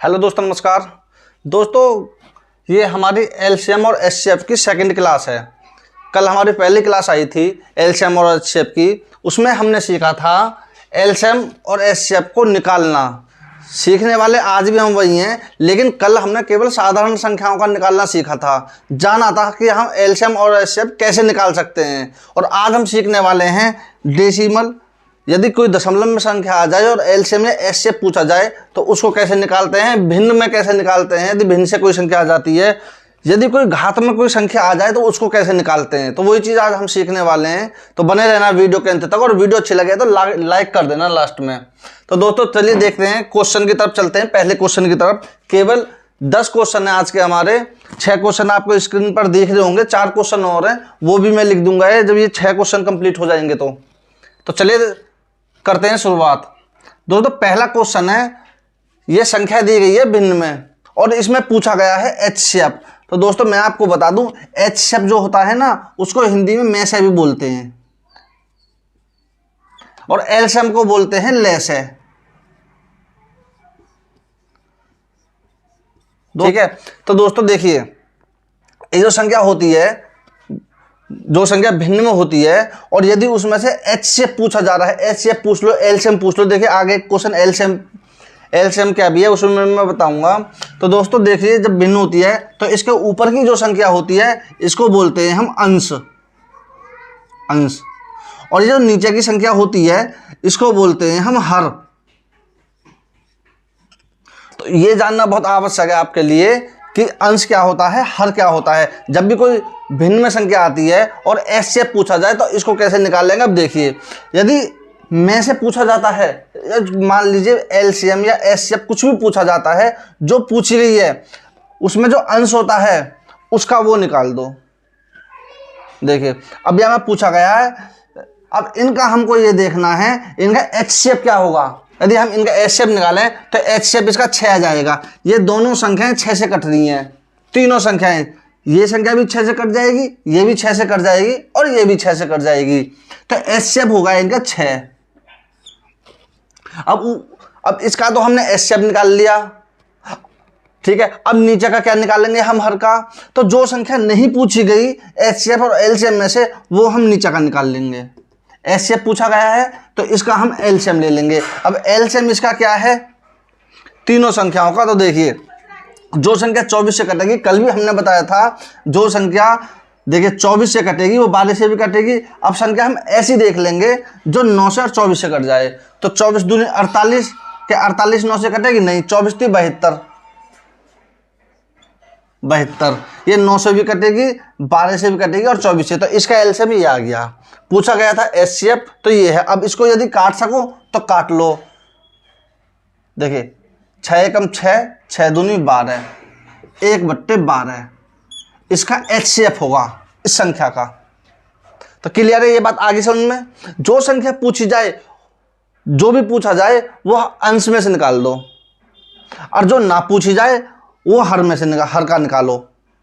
Hello दोस्तों, नमस्कार दोस्तों। ये हमारी एलसीएम और एचसीएफ की सेकंड क्लास है। कल हमारी पहली क्लास आई थी एलसीएम और एचसीएफ की। उसमें हमने सीखा था एलसीएम और एचसीएफ को निकालना। सीखने वाले आज भी हम वही हैं, लेकिन कल हमने केवल साधारण संख्याओं का निकालना सीखा था। जाना था कि हम एलसीएम और एचसीएफ कैसे निकाल सकते हैं। और आज हम सीखने वाले हैं डेसिमल। यदि कोई दशमलव में संख्या आ जाए और एलसीएम या एचसीएफ पूछा जाए तो उसको कैसे निकालते हैं, भिन्न में कैसे निकालते हैं। यदि भिन्न से कोई संख्या आ जाती है, यदि कोई घात में कोई संख्या आ जाए तो उसको कैसे निकालते हैं, तो वही चीज़ आज हम सीखने वाले हैं। तो बने रहना वीडियो के अंत तक, और वीडियो अच्छी लगे तो लाइक कर देना लास्ट में। तो दोस्तों चलिए देखते हैं, क्वेश्चन की तरफ चलते हैं। पहले क्वेश्चन की तरफ केवल 10 क्वेश्चन है आज के हमारे। 6 क्वेश्चन आपको स्क्रीन पर दिख रहे होंगे, 4 क्वेश्चन और हैं, वो भी मैं लिख दूंगा जब ये 6 क्वेश्चन कंप्लीट हो जाएंगे। तो चलिए करते हैं शुरुआत। दोस्तों पहला क्वेश्चन है, ये संख्या दी गई है भिन्न में और इसमें पूछा गया है एचसीएफ। तो दोस्तों मैं आपको बता दूं, एचसीएफ जो होता है ना, उसको हिंदी में में से भी बोलते हैं, और एलसीएम को बोलते हैं ले से। ठीक है। तो दोस्तों देखिए, ये जो संख्या होती है, जो संख्या भिन्न में होती है, और यदि उसमें से एचसीएफ पूछा जा रहा है, एचसीएफ पूछ लो, एलसीएम पूछ लो। देखिए आगे क्वेश्चन एलसीएम क्या भी है उसमें मैं बताऊंगा। तो दोस्तों देखिए, जब भिन्न होती है तो इसके ऊपर की जो संख्या होती है इसको बोलते हैं हम अंश। और ये जो नीचे की संख्या होती है इसको बोलते हैं हम हर। तो ये जानना बहुत आवश्यक है आपके लिए कि अंश क्या होता है, हर क्या होता है। जब भी कोई भिन्न में संख्या आती है और एचसीएफ पूछा जाए तो इसको कैसे निकालेंगे। अब देखिए, यदि में से पूछा जाता है, मान लीजिए एलसीएम या एचसीएफ कुछ भी पूछा जाता है, जो पूछी गई है उसमें जो अंश होता है उसका वो निकाल दो। देखिए अब यहाँ पूछा गया है, अब इनका हमको ये देखना है इनका एचसीएफ क्या होगा। यदि हम इनका एचसीएफ निकालें तो एचसीएफ इसका 6 आ जाएगा। ये दोनों संख्याएं 6 से कट रही हैं, तीनों संख्याएं। ये संख्या भी 6 से कट जाएगी, ये भी 6 से कट जाएगी, और ये भी 6 से कट जाएगी। तो एचसीएफ होगा इनका 6। अब इसका तो हमने एचसीएफ निकाल लिया, ठीक है। अब नीचे का क्या निकालेंगे हम, हर का। तो जो संख्या नहीं पूछी गई एचसीएफ और एलसीएम में से, वो हम नीचे का निकाल लेंगे। एचसीएफ पूछा गया है तो इसका हम एलसीएम ले लेंगे। अब एलसीएम इसका क्या है, तीनों संख्याओं का। तो देखिए, जो संख्या 24 से कटेगी, कल भी हमने बताया था, जो संख्या देखिए 24 से कटेगी वो 12 से भी कटेगी। अब संख्या हम ऐसी देख लेंगे जो 9 से और 24 से कट जाए। तो 24 दूनी 48, क्या 48 9 से कटेगी? नहीं, 24 थी 72। ये 9 से भी कटेगी, 12 से भी कटेगी, और 24 से। तो इसका एलसीएम ये आ गया। पूछा गया था एचसीएफ, तो ये है। अब इसको यदि काट सको तो काट लो। देखिए 6 एकम 6, 6 दूनी 12, 1/12 इसका एचसीएफ होगा इस संख्या का। तो क्लियर है ये बात आगे समझ में। जो संख्या पूछी जाए, जो भी पूछा जाए, वो अंश में से निकाल दो, और जो ना पूछी जाए वो हर में से हर का निकालो।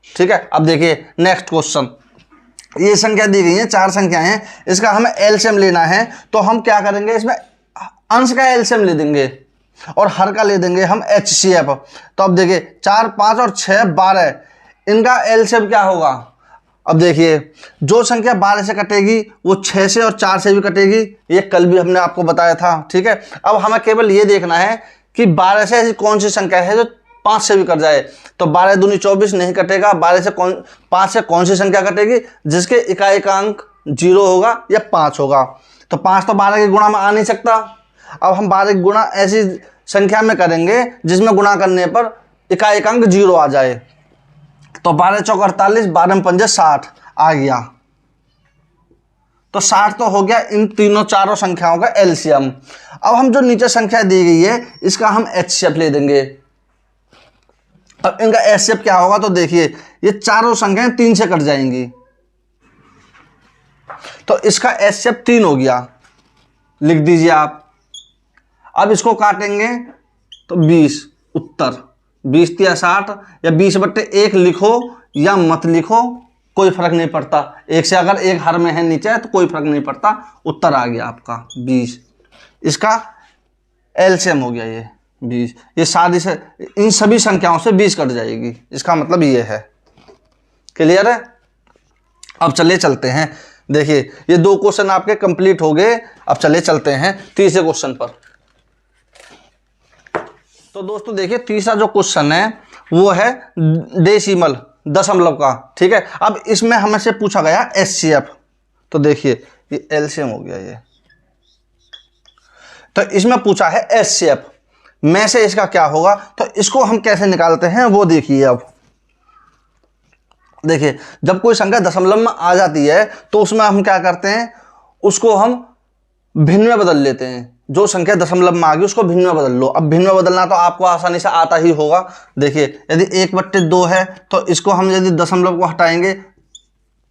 ठीक है। अब देखिए नेक्स्ट क्वेश्चन, ये संख्या दी गई है, 4 संख्याएं हैं, इसका हमें एलसीएम लेना है। तो हम क्या करेंगे, इसमें अंश का एलसीएम ले देंगे और हर का ले देंगे हम एचसीएफ। तो अब देखिए 4, 5 और 6 12, इनका एलसीएम क्या होगा। अब देखिए, जो संख्या 12 से कटेगी वो 6 से और 4 से भी कटेगी। ये कल भी हमने आपको बताया था, ठीक है। अब हमें केवल ये देखना है कि 12 से ऐसी कौन सी संख्या है जो 5 से भी कट जाए। तो 12 दूनी 24 नहीं कटेगा। 5 से कौन सी संख्या कटेगी, जिसके इकाई का अंक 0 होगा या 5 होगा। तो 5 तो 12 के गुणा में आ नहीं सकता। अब हम 12 गुणा ऐसी संख्या में करेंगे जिसमें गुणा करने पर इकाई का अंक 0 आ जाए। तो 12 चौक 48, 12 पंजे 60 आ गया। तो 60 तो हो गया इन तीनों चारों संख्याओं का एलसीएम। अब हम जो नीचे संख्या दी गई है इसका हम एचसीएफ ले देंगे। अब इनका एचसीएफ क्या होगा, तो देखिए ये चारों संख्याएं 3 से कट जाएंगी, तो इसका एचसीएफ 3 हो गया। लिख दीजिए आप। अब इसको काटेंगे तो 20, उत्तर 20 या 60 या 20/1 लिखो या मत लिखो, कोई फर्क नहीं पड़ता। एक से अगर एक हर में है नीचे तो कोई फर्क नहीं पड़ता। उत्तर आ गया आपका 20। इसका एलसीएम हो गया ये 20, ये सारी से इन सभी संख्याओं से 20 कट जाएगी, इसका मतलब ये है। क्लियर है? अब चलिए चलते हैं, देखिए ये 2 क्वेश्चन आपके कंप्लीट हो गए। अब चलिए चलते हैं तीसरे क्वेश्चन पर। तो दोस्तों देखिए तीसरा जो क्वेश्चन है वो है डेसिमल, दशमलव का। ठीक है, अब इसमें हमसे पूछा गया एचसीएफ। तो देखिए ये एलसीएम हो गया ये, तो इसमें पूछा है एचसीएफ में से इसका क्या होगा, तो इसको हम कैसे निकालते हैं वो देखिए। अब देखिए जब कोई संख्या दशमलव में आ जाती है तो उसमें हम क्या करते हैं, उसको हम भिन्न में बदल लेते हैं। जो संख्या दशमलव में आ गई उसको भिन्न में बदल लो। अब भिन्न में बदलना तो आपको आसानी से आता ही होगा। देखिए यदि 1/2 है तो इसको हम यदि दशमलव को हटाएंगे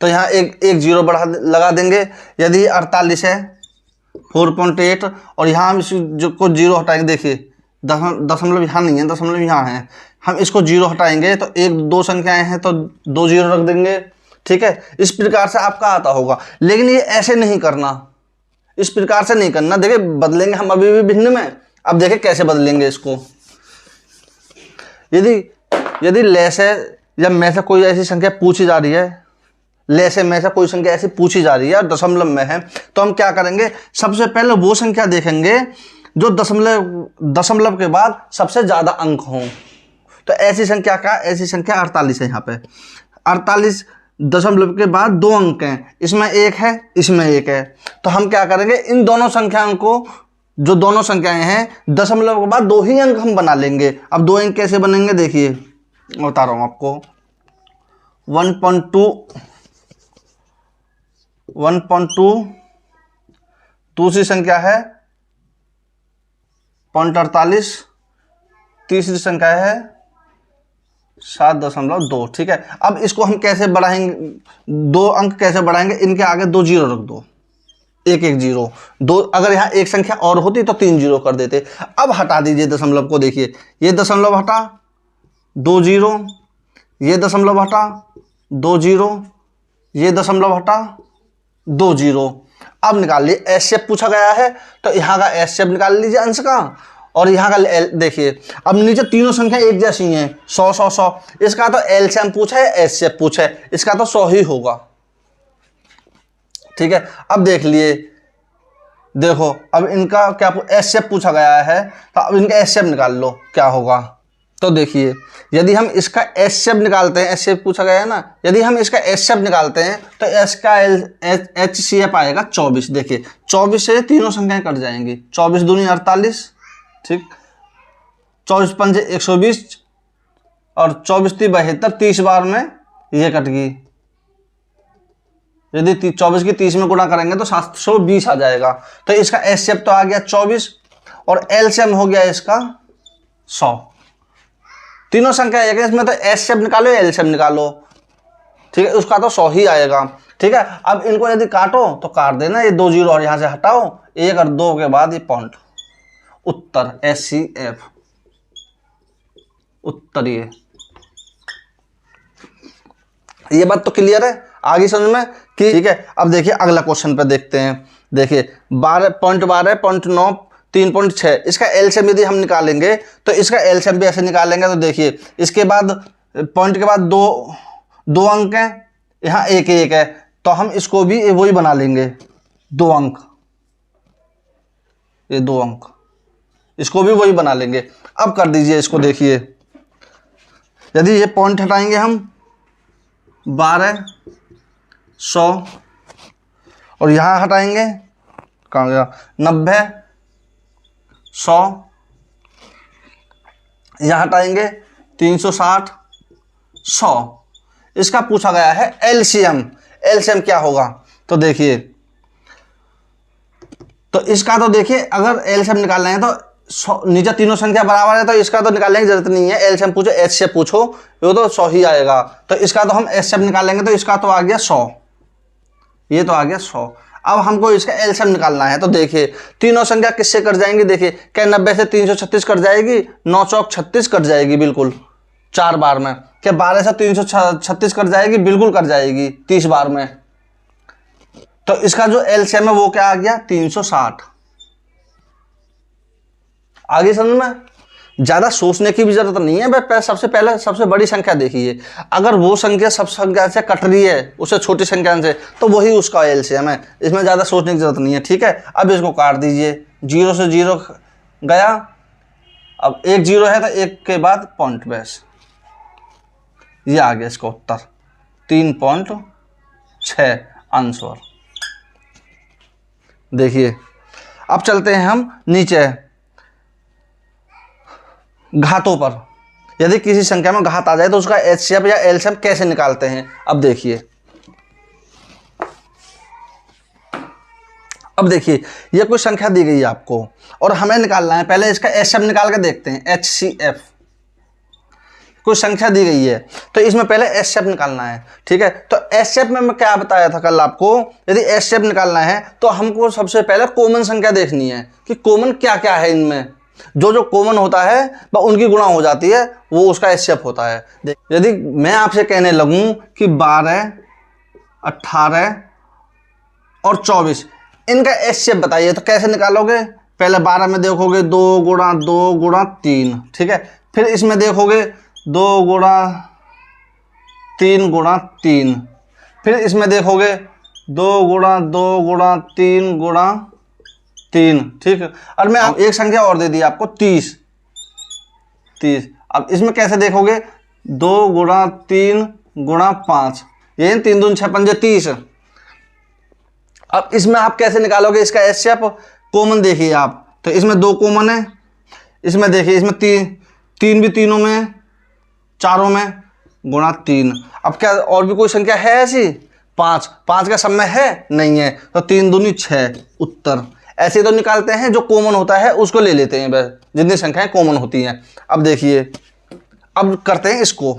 तो यहाँ एक जीरो बढ़ा लगा देंगे। यदि 48 है 4.8 और यहाँ हम इसको को जीरो हटाएंगे, देखिए दशमलव यहाँ नहीं है, दशमलव यहाँ है, हम इसको जीरो हटाएंगे तो 1-2 संख्याएं हैं तो 2 जीरो रख देंगे। ठीक है, इस प्रकार से आपका आता होगा। लेकिन ये ऐसे नहीं करना, इस प्रकार से नहीं करना। देखिए बदलेंगे हम अभी भी भिन्न में। अब देखिए कैसे बदलेंगे इसको। यदि लेस है या में से कोई ऐसी संख्या पूछी जा रही है, लेस है में से कोई संख्या ऐसी पूछी जा रही है और दशमलव में है, तो हम क्या करेंगे, सबसे पहले वो संख्या देखेंगे जो दशमलव के बाद सबसे ज्यादा अंक हों। तो ऐसी संख्या का, ऐसी संख्या 48 है। यहाँ पे 48 दशमलव के बाद 2 अंक हैं, इसमें 1 है, इसमें 1 है। तो हम क्या करेंगे, इन दोनों संख्याओं को, जो दोनों संख्याएं हैं दशमलव के बाद 2 ही अंक हम बना लेंगे। अब 2 अंक कैसे बनेंगे देखिए, बता रहा हूं आपको। 1.2 दूसरी संख्या है 0.48, तीसरी संख्या है 7.2। ठीक है, अब इसको हम कैसे बढ़ाएंगे, 2 अंक कैसे बढ़ाएंगे, इनके आगे 2 जीरो रख दो, 1-1 जीरो। 2 अगर यहाँ एक संख्या और होती तो 3 जीरो कर देते। अब हटा दीजिए दशमलव को, देखिए ये दशमलव हटा 2 जीरो, ये दशमलव हटा 2 जीरो, ये दशमलव हटा 2 जीरो। अब निकाल लीजिए, एचसीएफ पूछा गया है तो यहाँ का एचसीएफ निकाल लीजिए अंश का, और यहाँ का देखिए अब नीचे तीनों संख्या एक जैसी हैं, 100 100 100। इसका तो एलसीएम पूछा है, एचसीएफ पूछा है, इसका तो 100 ही होगा। ठीक है, अब देख लिए, देखो अब इनका क्या एचसीएफ पूछा गया है, तो अब इनका एचसीएफ निकाल लो क्या होगा। तो देखिए यदि हम इसका एचसीएफ निकालते हैं, एचसीएफ पूछा गया है ना, यदि हम इसका एचसीएफ निकालते हैं तो इसका एचसीएफ आएगा 24। देखिए 24 से तीनों संख्याएं कट जाएंगी, 24 दूनी 48, ठीक, 24 पंजे 120 और 24 × 72, 30 बार में ये कट गई। यदि 24 की 30 में गुणा करेंगे तो 720 आ जाएगा। तो इसका एचसीएफ तो आ गया 24 और एलसीएम हो गया इसका 100। तीनों संख्या एक है, इसमें तो एचसीएफ निकालो एलसीएम निकालो। ठीक है, उसका तो 100 ही आएगा। ठीक है, अब इनको यदि काटो तो काट देना, ये 2 जीरो और यहां से हटाओ, 1 और 2 के बाद ये पॉइंट, उत्तर एचसीएफ, उत्तर। ये बात तो क्लियर है, आगे समझ में कि ठीक है। अब देखिए अगला क्वेश्चन पे देखते हैं। देखिए 12.9 3.6, इसका एलसीएम यदि हम निकालेंगे तो इसका एलसीएम भी ऐसे निकालेंगे। तो देखिए इसके बाद पॉइंट के बाद दो अंक हैं, यहाँ 1 है, तो हम इसको भी वही बना लेंगे, 2 अंक, ये 2 अंक, इसको भी वही बना लेंगे। अब कर दीजिए इसको, देखिए यदि ये पॉइंट हटाएंगे हम 12 100 और यहाँ हटाएंगे, कहाँ गया, 90 100, यहाँ हटाएंगे 360 100। इसका पूछा गया है एलसीएम। एलसीएम क्या होगा, तो देखिए, तो इसका तो देखिए अगर एलसीएम निकालना है तो नीचे तीनों संख्या बराबर है तो इसका तो निकालने की जरूरत नहीं है। एलसीएम पूछो, एचसीएफ पूछो, ये तो 100 ही आएगा। तो इसका तो हम एचसीएफ निकालेंगे तो इसका तो आ गया 100, ये तो आ गया 100। अब हमको इसका एलसीएम निकालना है। तो देखिए तीनों संख्या किससे कट जाएंगी, देखिए क्या 90 से 336 कट जाएगी, 9 चौक 36 कट जाएगी बिल्कुल 4 बार में। क्या 12 से 336 कट जाएगी, बिल्कुल कट जाएगी 30 बार में। तो इसका जो एलसीएम है वो क्या आ गया, 360। आगे समझ में, ज़्यादा सोचने की भी जरूरत नहीं है, बस सबसे पहले सबसे बड़ी संख्या देखिए। अगर वो संख्या सब संख्या से कट रही है उससे छोटी संख्या से, तो वही उसका एलसीएम है, इसमें ज़्यादा सोचने की जरूरत नहीं है। ठीक है, अब इसको काट दीजिए, 0 से 0 गया, अब 1 0 है तो 1 के बाद पॉइंट बेस, ये आ गया इसका उत्तर 3.6 आंसर। देखिए अब चलते हैं हम नीचे घातों पर। यदि किसी संख्या में घात आ जाए तो उसका एचसीएफ या एलसीएम कैसे निकालते हैं, अब देखिए। अब देखिए ये कोई संख्या दी गई है आपको और हमें निकालना है, पहले इसका एचसीएफ निकाल के देखते हैं। एचसीएफ कोई संख्या दी गई है तो इसमें पहले एचसीएफ निकालना है। ठीक है, तो एचसीएफ में मैं क्या बताया था कल आपको, यदि एचसीएफ निकालना है तो हमको सबसे पहले कॉमन संख्या देखनी है कि कॉमन क्या क्या है इनमें। जो जो कॉमन होता है वह उनकी गुणा हो जाती है, वो उसका एचसीएफ होता है। यदि मैं आपसे कहने लगूं कि 12, 18 और 24 इनका एचसीएफ बताइए, तो कैसे निकालोगे? पहले 12 में देखोगे 2 गुणा 2 गुणा 3, ठीक है, फिर इसमें देखोगे 2 गुणा 3 गुणा 3, फिर इसमें देखोगे 2 गुणा 2 गुणा 3 गुणा 3, ठीक है। और मैं एक संख्या और दे दी आपको 30। अब इसमें कैसे देखोगे? 2 गुणा 3 गुणा 5, ये 3 दूनी 6 पंजे 30। अब इसमें आप कैसे निकालोगे इसका एचसीएफ? कॉमन देखिए आप, तो इसमें 2 कॉमन है, इसमें देखिए इसमें 3 भी तीनों में, चारों में गुणा 3। अब क्या और भी कोई संख्या है ऐसी? 5 का सब में है नहीं है, तो 3 दूनी 6 उत्तर। ऐसे तो निकालते हैं, जो कॉमन होता है उसको ले लेते हैं बस, जितनी संख्याएं कॉमन होती हैं। अब देखिए, अब करते हैं इसको।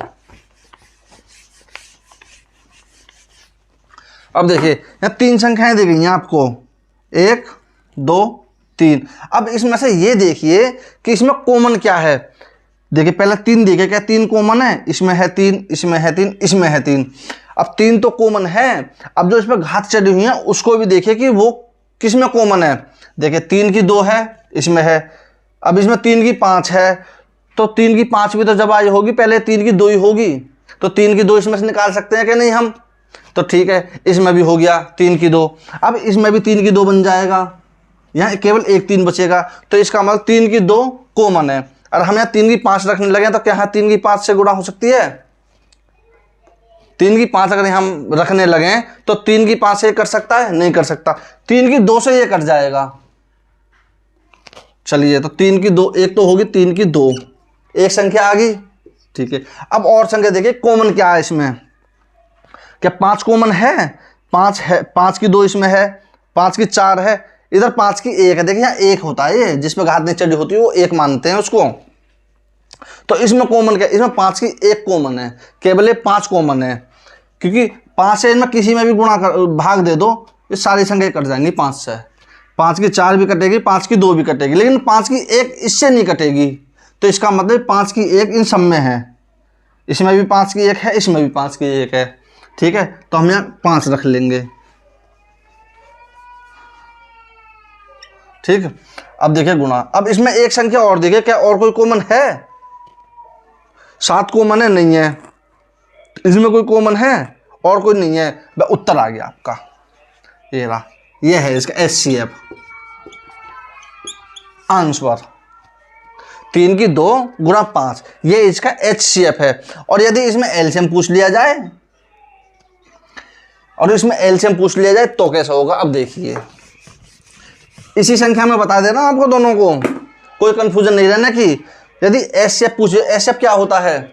अब देखिए यहाँ 3 संख्याएं दी गई हैं आपको, 1 2 3। अब इसमें से ये देखिए कि इसमें कॉमन क्या है। देखिए पहले 3 देखिए, क्या 3 कॉमन है? इसमें है 3, इसमें है 3, इसमें है 3। अब 3 तो कॉमन है। अब जो इसमें घात चढ़ी हुई है उसको भी देखिए कि वो किस में कॉमन है। देखिए 3 की 2 है, इसमें है। अब इसमें 3 की 5 है, तो 3 की 5 भी तो जब आई होगी पहले 3 की 2 ही होगी, तो 3 की 2 इसमें से निकाल सकते हैं कि नहीं हम? तो ठीक है, इसमें भी हो गया 3 की 2। अब इसमें भी 3 की 2 बन जाएगा, यहाँ केवल एक 3 बचेगा, तो इसका मतलब 3 की 2 कॉमन है। और हम यहाँ 3 की 5 रखने लगे तो क्या 3 की 5 से गुणा हो सकती है? 3 की 5 अगर हम रखने लगे तो 3 की 5 से ये कर सकता है? नहीं कर सकता। 3 की 2 से ये कट जाएगा। चलिए, तो 3 की 2 एक तो होगी, 3 की 2 एक संख्या आ गई। ठीक है, अब और संख्या देखिए कॉमन क्या है इसमें। क्या 5 कॉमन है? 5 है, 5 की 2 इसमें है, 5 की 4 है, इधर 5 की 1 है। देखिए यहाँ 1 होता है, ये जिसमें घात नहीं चढ़ी होती है वो 1 मानते हैं उसको। तो इसमें कॉमन क्या? इसमें 5 की 1 कॉमन है, केवल ये 5 कॉमन है, क्योंकि 5 से इनमें किसी में भी गुणा कर भाग दे दो, ये सारी संख्या कट जाएंगी 5 से। 5 की 4 भी कटेगी, 5 की 2 भी कटेगी, लेकिन 5 की 1 इससे नहीं कटेगी। तो इसका मतलब 5 की 1 इन सब में है, इसमें भी 5 की 1 है, इसमें भी 5 की 1 है। ठीक है, तो हम यहाँ 5 रख लेंगे। ठीक, अब देखिए गुणा। अब इसमें एक संख्या और देखिए, क्या और कोई कॉमन है? 7 कॉमन है? नहीं है। इसमें कोई कॉमन है? और कोई नहीं है। उत्तर आ गया आपका, ये रहा, ये है इसका एचसीएफ आंसर। 3 की 2 गुणा 5, ये इसका एचसीएफ है। और यदि इसमें एलसीएम पूछ लिया जाए, तो कैसा होगा? अब देखिए, इसी संख्या में बता देना आपको दोनों को, कोई कंफ्यूजन नहीं रहना कि यदि एचसीएफ पूछे। एचसीएफ क्या होता है?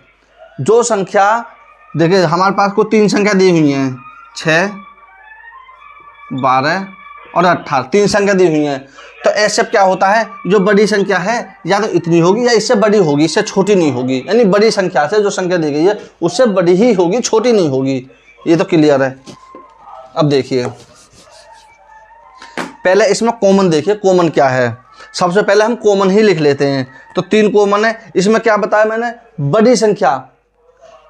जो संख्या, देखिए हमारे पास को 3 संख्या दी हुई हैं, 6 12 और 18, 3 संख्या दी हुई हैं। तो एचसीएफ क्या होता है? जो बड़ी संख्या है या तो इतनी होगी या इससे बड़ी होगी, इससे छोटी नहीं होगी। यानी बड़ी संख्या से जो संख्या दी गई है उससे बड़ी ही होगी, छोटी नहीं होगी। ये तो क्लियर है। अब देखिए, पहले इसमें कॉमन देखिए, कॉमन क्या है। सबसे पहले हम कॉमन ही लिख लेते हैं। तो 3 कॉमन है। इसमें क्या बताया मैंने? बड़ी संख्या।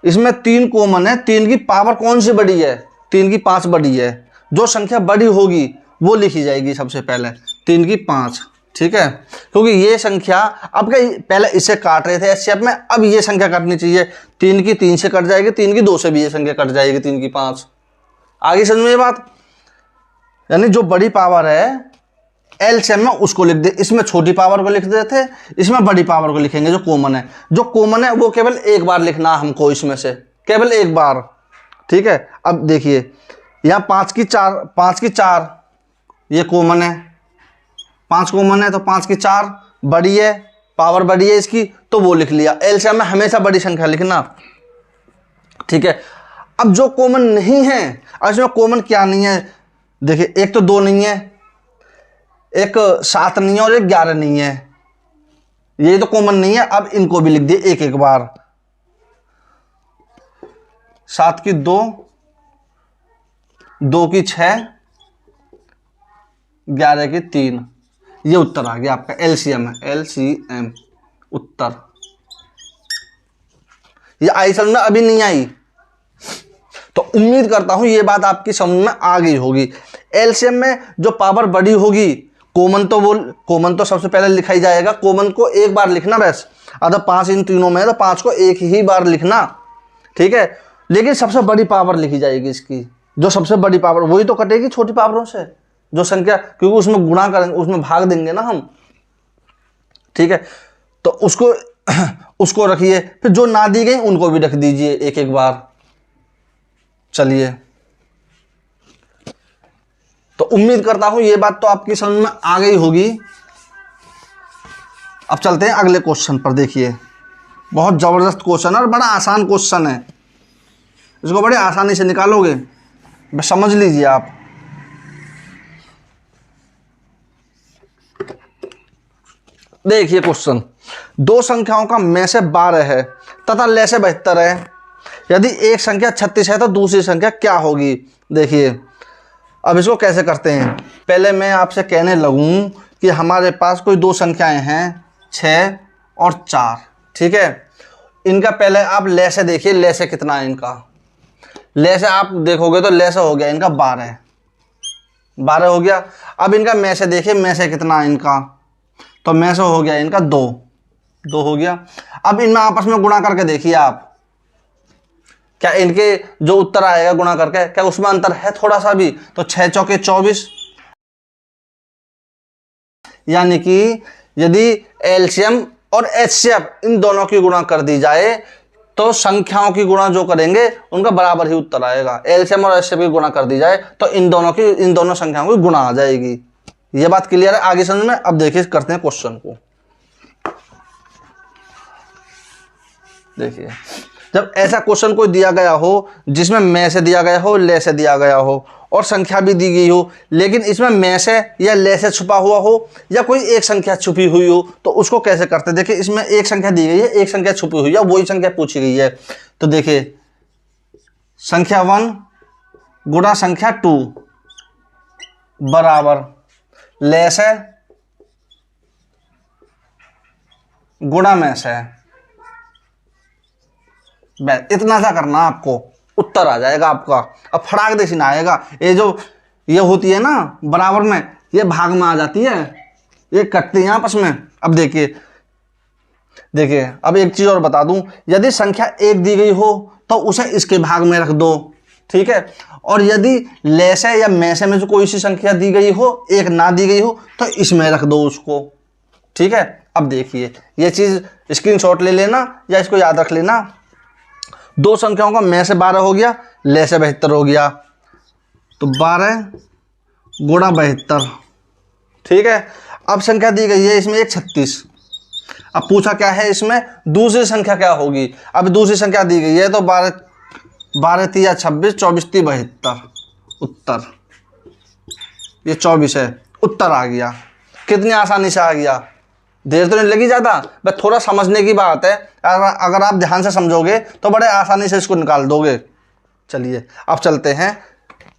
इसमें 3 कॉमन है। 3 की पावर कौन सी बड़ी है? 3 की 5 बड़ी है। जो संख्या बड़ी होगी वो लिखी जाएगी सबसे पहले, 3 की 5। ठीक है, क्योंकि ये संख्या अब क्या पहले इसे काट रहे थे एचसीएफ में, अब ये संख्या काटनी चाहिए। 3 की 3 से कट जाएगी, 3 की 2 से भी ये संख्या कट जाएगी, 3 की 5। आगे समझ में ये बात। यानी जो बड़ी पावर है एलसीएम में उसको लिख दे, इसमें छोटी पावर को लिख देते, इसमें बड़ी पावर को लिखेंगे जो कॉमन है। जो कॉमन है वो केवल एक बार लिखना हमको, इसमें से केवल एक बार। ठीक है, अब देखिए यहाँ 5 की 4 ये कॉमन है, 5 कॉमन है तो 5 की 4 बड़ी है, पावर बड़ी है इसकी, तो वो लिख लिया। एलसीएम में हमेशा बड़ी संख्या लिखना। ठीक है, अब जो कॉमन नहीं है, अब इसमें कॉमन क्या नहीं है, देखिए एक तो 2 नहीं है, एक 7 नहीं है और एक 11 नहीं है, ये तो कॉमन नहीं है। अब इनको भी लिख दिए एक एक बार। 7 की 2, 2 की 6, 11 की 3, ये उत्तर आ गया आपका। एलसीएम है, एलसीएम उत्तर। ये आई समझ में अभी नहीं आई, तो उम्मीद करता हूं ये बात आपकी समझ में आ गई होगी। एलसीएम में जो पावर बड़ी होगी, कॉमन तो सबसे पहले लिखा ही जाएगा, कॉमन को एक बार लिखना बस। अगर 5 इन तीनों में है तो 5 को एक ही बार लिखना। ठीक है, लेकिन सबसे बड़ी पावर लिखी जाएगी इसकी, जो सबसे बड़ी पावर वही तो कटेगी छोटी पावरों से, जो संख्या, क्योंकि उसमें गुणा करेंगे, उसमें भाग देंगे ना हम। ठीक है, तो उसको रखिए, फिर जो ना दी गई उनको भी रख दीजिए एक एक बार। चलिए, तो उम्मीद करता हूं ये बात तो आपकी समझ में आ गई होगी। अब चलते हैं अगले क्वेश्चन पर। देखिए बहुत जबरदस्त क्वेश्चन है और बड़ा आसान क्वेश्चन है, इसको बड़े आसानी से निकालोगे, बस समझ लीजिए आप। देखिए क्वेश्चन, 2 संख्याओं का में से 12 है तथा ले से 72 है। यदि एक संख्या 36 है तो दूसरी संख्या क्या होगी। देखिए अब इसको कैसे करते हैं, पहले मैं आपसे कहने लगूं कि हमारे पास कोई 2 संख्याएं हैं 6 और 4। ठीक है, इनका पहले आप ले से देखिए, ले से कितना है इनका। ले से आप देखोगे तो ले से हो गया इनका 12 हो गया। अब इनका में से देखिए, में से कितना है इनका, तो में से हो गया इनका 2 हो गया। अब इनमें आपस में गुणा करके देखिए आप, क्या इनके जो उत्तर आएगा गुणा करके, क्या उसमें अंतर है थोड़ा सा भी। तो 6 चौके 24, यानी कि यदि एलसीएम और एचसीएफ इन दोनों की गुणा कर दी जाए तो संख्याओं की गुणा जो करेंगे उनका बराबर ही उत्तर आएगा। एलसीएम और एचसीएफ की गुणा कर दी जाए तो इन दोनों संख्याओं की गुणा आ जाएगी। ये बात क्लियर है, आगे समझ में। अब देखिए करते हैं क्वेश्चन को। देखिए जब ऐसा क्वेश्चन कोई दिया गया हो जिसमें में से दिया गया हो, ले से दिया गया हो और संख्या भी दी गई हो, लेकिन इसमें में से या ले से छुपा हुआ हो या कोई एक संख्या छुपी हुई हो, तो उसको कैसे करते हैं। देखिए इसमें एक संख्या दी गई है, एक संख्या छुपी हुई है, वही संख्या पूछी गई है। तो देखिए संख्या 1 गुणा संख्या 2 बराबर ले से गुणा में से। इतना सा करना आपको, उत्तर आ जाएगा आपका। अब फटाक देसी ना आएगा, ये होती है ना बराबर में, ये भाग में आ जाती है, ये कटती है आपस में। अब देखिए अब एक चीज और बता दूं, यदि संख्या 1 दी गई हो तो उसे इसके भाग में रख दो। ठीक है, और यदि ले से या में से में जो कोई सी संख्या दी गई हो, एक ना दी गई हो, तो इसमें रख दो उसको। ठीक है, अब देखिए ये चीज स्क्रीनशॉट ले लेना या इसको याद रख लेना। 2 संख्याओं का में से 12 हो गया, ले से 72 हो गया, तो 12 गुणा 72। ठीक है, अब संख्या दी गई है इसमें एक 36। अब पूछा क्या है इसमें दूसरी संख्या क्या होगी। अब दूसरी संख्या दी गई है तो 12 तिया 26, 24 ती 72, उत्तर ये 24 है, उत्तर आ गया। कितनी आसानी से आ गया, देर तो नहीं लगी ज़्यादा, बस थोड़ा समझने की बात है। अगर आप ध्यान से समझोगे तो बड़े आसानी से इसको निकाल दोगे। चलिए अब चलते हैं,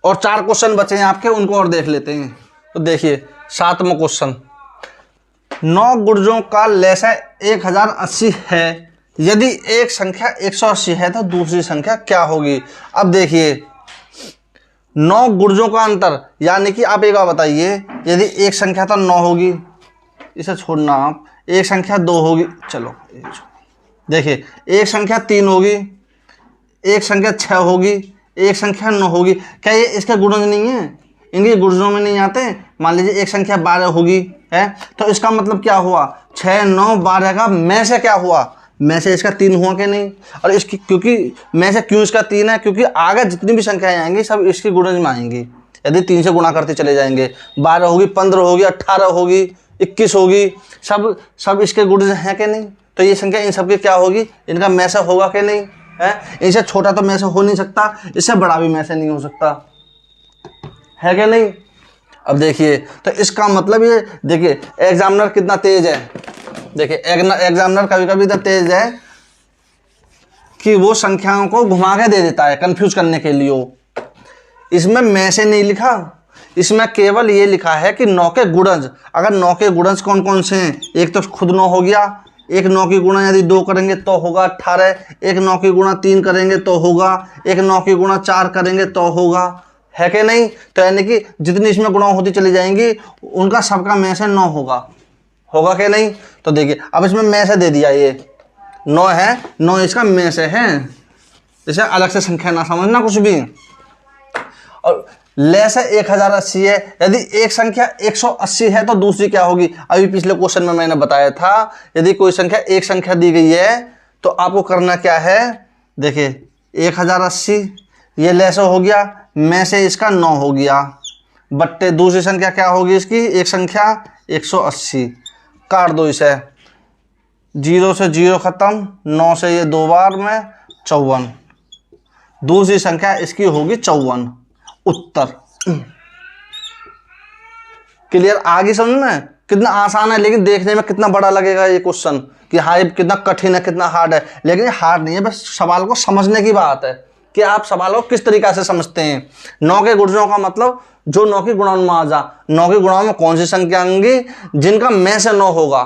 और 4 क्वेश्चन बचे हैं आपके, उनको और देख लेते हैं। तो देखिए 7वां क्वेश्चन, 9 गुर्जों का लैसा 1080 है, यदि एक संख्या 180 है तो दूसरी संख्या क्या होगी। अब देखिए 9 गुर्जों का अंतर, यानी कि आप एक बात बताइए, यदि एक संख्या तो 9 होगी इसे छोड़ना आप, एक संख्या 2 होगी, चलो देखिए एक संख्या 3 होगी, एक संख्या 6 होगी, एक संख्या 9 होगी। क्या ये इसके गुणज नहीं है, इनके गुणजों में नहीं आते। मान लीजिए एक संख्या 12 होगी है, तो इसका मतलब क्या हुआ 6 9 12 का में से क्या हुआ, में से इसका 3 हुआ कि नहीं। और इसकी क्योंकि में से क्यों इसका 3 है, क्योंकि आगे जितनी भी संख्याएं आएंगी सब इसके गुणज में आएंगी। यदि 3 से गुणा करते चले जाएंगे, 12 होगी, 15 होगी, 18 होगी, 21 होगी, सब इसके गुणज हैं कि नहीं। तो ये संख्या इन सबके क्या होगी, इनका में से होगा कि नहीं है। इससे छोटा तो में से हो नहीं सकता, इससे बड़ा भी में से नहीं हो सकता, है कि नहीं। अब देखिए तो इसका मतलब ये देखिए एग्जामिनर कितना तेज है, देखिए एग्जामिनर कभी कभी तो तेज है कि वो संख्याओं को घुमा के दे देता है कंफ्यूज करने के लिए। इसमें में से नहीं लिखा, इसमें केवल ये लिखा है कि 9 के गुणज। अगर 9 के गुणज कौन कौन से हैं, एक तो खुद 9 हो गया, एक 9 की गुणा यदि 2 करेंगे तो होगा 18, एक 9 की गुणा 3 करेंगे तो होगा, एक 9 की गुणा 4 करेंगे तो होगा, है कि नहीं। तो यानी कि जितनी इसमें गुणा होती चली जाएंगी उनका सबका में से 9 होगा, होगा कि नहीं। तो देखिए अब इसमें में से दे दिया, ये 9 है, 9 इसका में से है, इसे अलग से संख्या ना समझना कुछ भी। और ले से 1080 है, यदि एक संख्या 180 है तो दूसरी क्या होगी। अभी पिछले क्वेश्चन में मैंने बताया था, यदि कोई संख्या एक संख्या दी गई है तो आपको करना क्या है, देखिए 1080 ये ले से हो गया, में से इसका 9 हो गया, बट्टे दूसरी संख्या क्या होगी इसकी, एक संख्या 180, काट दो इसे, 0 से 0 खत्म, 9 से ये 2 बार में 54, दूसरी संख्या इसकी होगी 54, उत्तर। क्लियर, आगे समझ में कितना आसान है, लेकिन देखने में कितना बड़ा लगेगा ये क्वेश्चन कि हाँ ये कितना कठिन है, कितना हार्ड है। लेकिन ये हार्ड नहीं है, बस सवाल को समझने की बात है कि आप सवाल को किस तरीका से समझते हैं। 9 के गुणजों का मतलब जो 9 की गुणाओं में आ जा, 9 के गुणाओं में कौन सी संख्या आएंगी जिनका में से 9 होगा,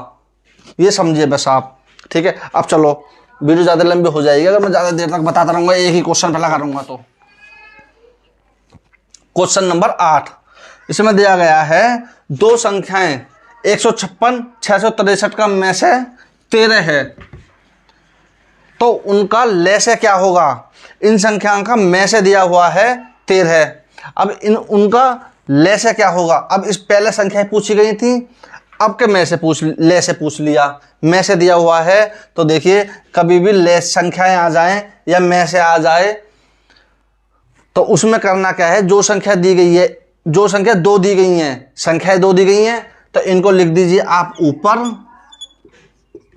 ये समझिए बस आप। ठीक है, अब चलो वीडियो ज़्यादा लंबी हो जाएगी अगर मैं ज़्यादा देर तक बताता रहूँगा, एक ही क्वेश्चन पहला करूँगा। तो क्वेश्चन नंबर 8, इसमें दिया गया है दो संख्याएं 156 663 का में से 13 है, तो उनका ले से क्या होगा। इन संख्याओं का में से दिया हुआ है 13, अब उनका ले से क्या होगा। अब इस पहले संख्याएं पूछी गई थी, अब के में से ले से पूछ लिया, में से दिया हुआ है। तो देखिए कभी भी ले संख्याएं आ जाएं या में से आ जाए तो उसमें करना क्या है, जो संख्या दी गई है, जो संख्या 2 दी गई हैं, संख्याएं 2 दी गई हैं तो इनको लिख दीजिए आप ऊपर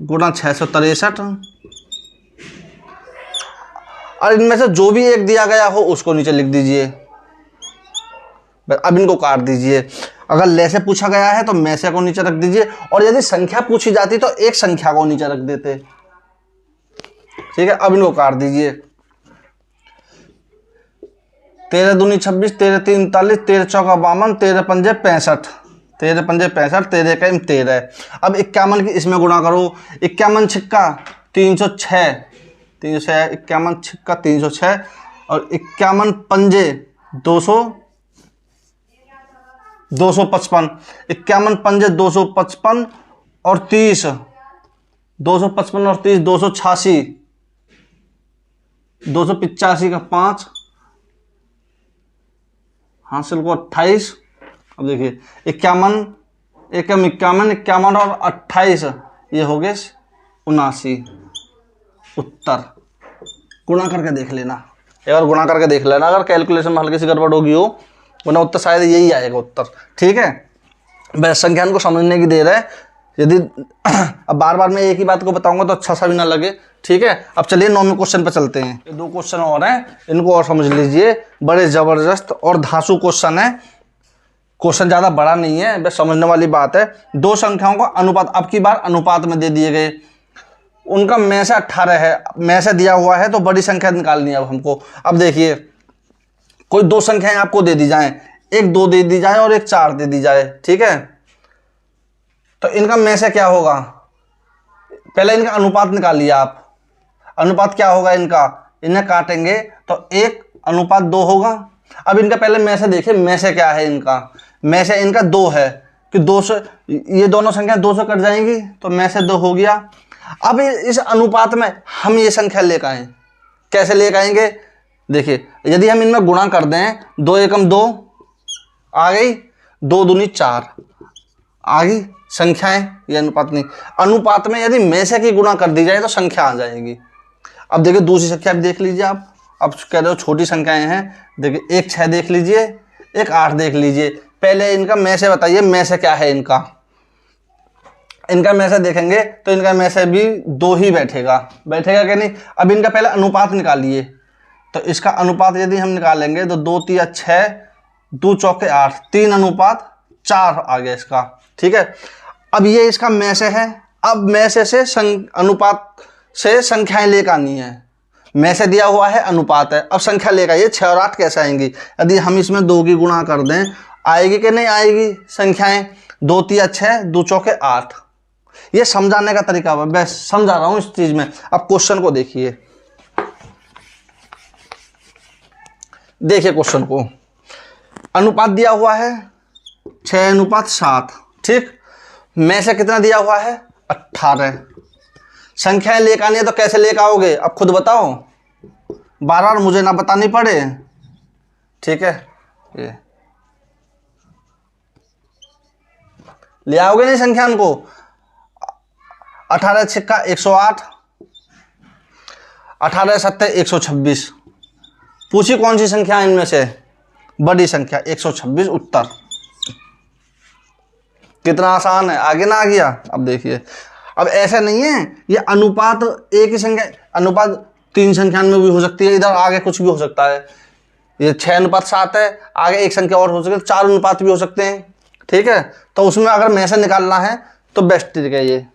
गुणा 663, और इनमें से जो भी एक दिया गया हो उसको नीचे लिख दीजिए। अब इनको काट दीजिए, अगर ले से पूछा गया है तो में से को नीचे रख दीजिए, और यदि संख्या पूछी जाती तो एक संख्या को नीचे रख देते। ठीक है, अब इनको काट दीजिए। 13 दूनी 26, 13 तीन 39, 13 चौका 52, 13 पंजे 65, 13 पंजे 65, 13 का 13। अब 51 की इसमें गुणा करो, 51 छिक्का 306, 306, 51 छिक्का 306, और 51 पंजे 255, 51 पंजे 255 और 30, 255 और 30 286, 285 का 5 हासिल को 28। अब देखिए 51 51 51 51 और 28 ये हो गए 79, उत्तर। गुणा करके देख लेना, एक बार गुणा करके देख लेना, अगर कैलकुलेशन में हल्की सी गड़बड़ होगी हो वरना उत्तर शायद यही आएगा उत्तर। ठीक है, बस संख्यान को समझने की देर है। यदि अब बार बार मैं एक ही बात को बताऊंगा तो अच्छा सा भी ना लगे। ठीक है, अब चलिए 9वें क्वेश्चन पे चलते हैं। ये 2 क्वेश्चन और हैं, इनको और समझ लीजिए, बड़े जबरदस्त और धांसू क्वेश्चन है। क्वेश्चन ज़्यादा बड़ा नहीं है, बस समझने वाली बात है। 2 संख्याओं का अनुपात अब की बार अनुपात में दे दिए गए, उनका में से 18 है, में से दिया हुआ है तो बड़ी संख्या निकालनी है अब हमको। अब देखिए कोई 2 संख्याएं आपको दे दी जाएं, एक 2 दे दी जाए और एक 4 दे दी जाए। ठीक है, तो इनका में से क्या होगा, पहले इनका अनुपात निकालिए आप। अनुपात क्या होगा इनका, इन्हें काटेंगे तो 1 अनुपात 2 होगा। अब इनका पहले में से देखिए, में से क्या है इनका, में से इनका 2 है, कि 200, ये दोनों संख्या 2 से कट जाएंगी तो में से 2 हो गया। अब इस अनुपात में हम ये संख्या लेकर आए, कैसे लेकर आएंगे? देखिए, यदि हम इनमें गुणा कर दें, 2 एकम 2 आ गई, 2 दूनी 4 आ गई संख्याएं, ये अनुपात नहीं। अनुपात में यदि में से की गुणा कर दी जाए तो संख्या आ जाएगी। अब देखिए दूसरी संख्या भी देख लीजिए आप। अब कह रहे हो छोटी संख्याएं हैं, देखिए 1 6 देख लीजिए, 1 8 देख लीजिए। पहले इनका में से बताइए, में से क्या है इनका? इनका में से देखेंगे तो इनका में से भी 2 ही बैठेगा कि नहीं? अब इनका पहले अनुपात निकालिए, तो इसका अनुपात यदि हम निकालेंगे तो 2 3 6, 2 चौके 8, 3 अनुपात 4 आ गया इसका। ठीक है, अब ये इसका में से है। अब में से अनुपात से संख्याएं लेकर आनी है। में से दिया हुआ है, अनुपात है, अब संख्या लेकर आइए। 6 और 8 कैसे आएंगी? यदि हम इसमें 2 की गुणा कर दें, आएगी कि नहीं आएगी संख्याएं? 2 3 6, 2 चौके 8। ये समझाने का तरीका है, बस समझा रहा हूं इस चीज में। अब क्वेश्चन को देखिए, देखिए क्वेश्चन को। अनुपात दिया हुआ है 6 अनुपात 7, ठीक। में से कितना दिया हुआ है? 18। संख्याएं लेकर आनी है तो कैसे लेकर आओगे? अब खुद बताओ, बार बार मुझे ना बतानी पड़े। ठीक है, ये ले आओगे नहीं संख्या को? 18 6 108, 18 7 126। पूछी कौन सी संख्या इनमें से? बड़ी संख्या 126 उत्तर। कितना आसान है, आगे ना आ गया? अब देखिए, अब ऐसा नहीं है ये अनुपात एक ही संख्या, अनुपात 3 संख्या में भी हो सकती है, इधर आगे कुछ भी हो सकता है। ये 6 अनुपात 7 है, आगे एक संख्या और हो सकती है, 4 अनुपात भी हो सकते हैं। ठीक है, तो उसमें अगर में से निकालना है तो बेस्ट तरीका है ये।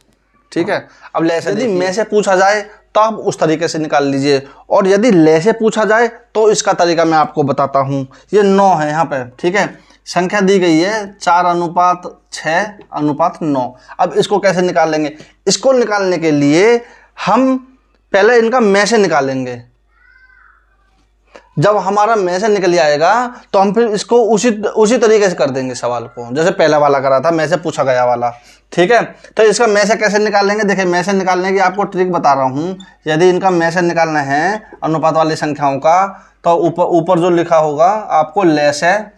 ठीक है, अब ले से यदि में से पूछा जाए तो आप उस तरीके से निकाल लीजिए, और यदि ले से पूछा जाए तो इसका तरीका मैं आपको बताता हूँ। ये 9 है यहाँ पे। ठीक है, संख्या दी गई है 4 अनुपात 6 अनुपात 9। अब इसको कैसे निकाल लेंगे? इसको निकालने के लिए हम पहले इनका में से निकालेंगे। जब हमारा में से निकल आएगा तो हम फिर इसको उसी तरीके से कर देंगे सवाल को, जैसे पहला वाला करा था, में से पूछा गया वाला। ठीक है, तो इसका में से कैसे निकालेंगे? देखिए, में से निकालने की आपको ट्रिक बता रहा हूँ। यदि इनका में से निकालना है अनुपात वाली संख्याओं का, तो ऊपर जो लिखा होगा आपको लेस है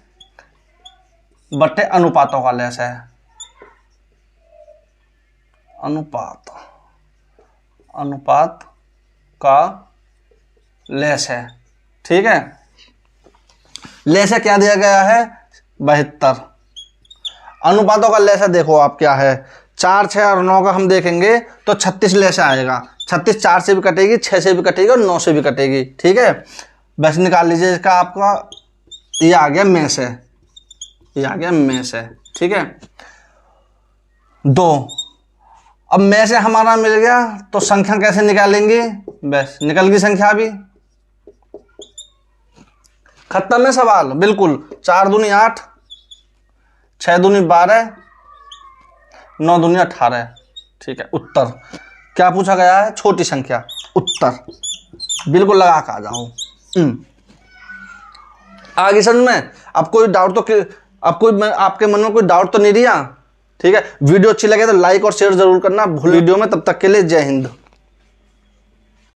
बट्टे अनुपातों का लेस है। अनुपात का लेस है। ठीक है, लेस है क्या दिया गया है? 72। अनुपातों का लेस है देखो आप क्या है, 4 6 और 9 का हम देखेंगे तो 36 लेस आएगा। 36 4 से भी कटेगी, 6 से भी कटेगी और 9 से भी कटेगी। ठीक है, बस निकाल लीजिए इसका। आपका ये आ गया में से, ये आ गया में से। ठीक है, 2। अब में से हमारा मिल गया तो संख्या कैसे निकालेंगे? बस निकल गई संख्या भी, खत्म है सवाल बिल्कुल। 4 दूनी 8, 6 दूनी 12, 9 दूनी 18। ठीक है, उत्तर क्या पूछा गया है? छोटी संख्या। उत्तर बिल्कुल लगा के आ जाओ। आगे समझ में? अब कोई डाउट तो, अब कोई आपके मन में कोई डाउट तो नहीं रहा? ठीक है, वीडियो अच्छी लगे तो लाइक और शेयर जरूर करना भूल। वीडियो में तब तक के लिए जय हिंद।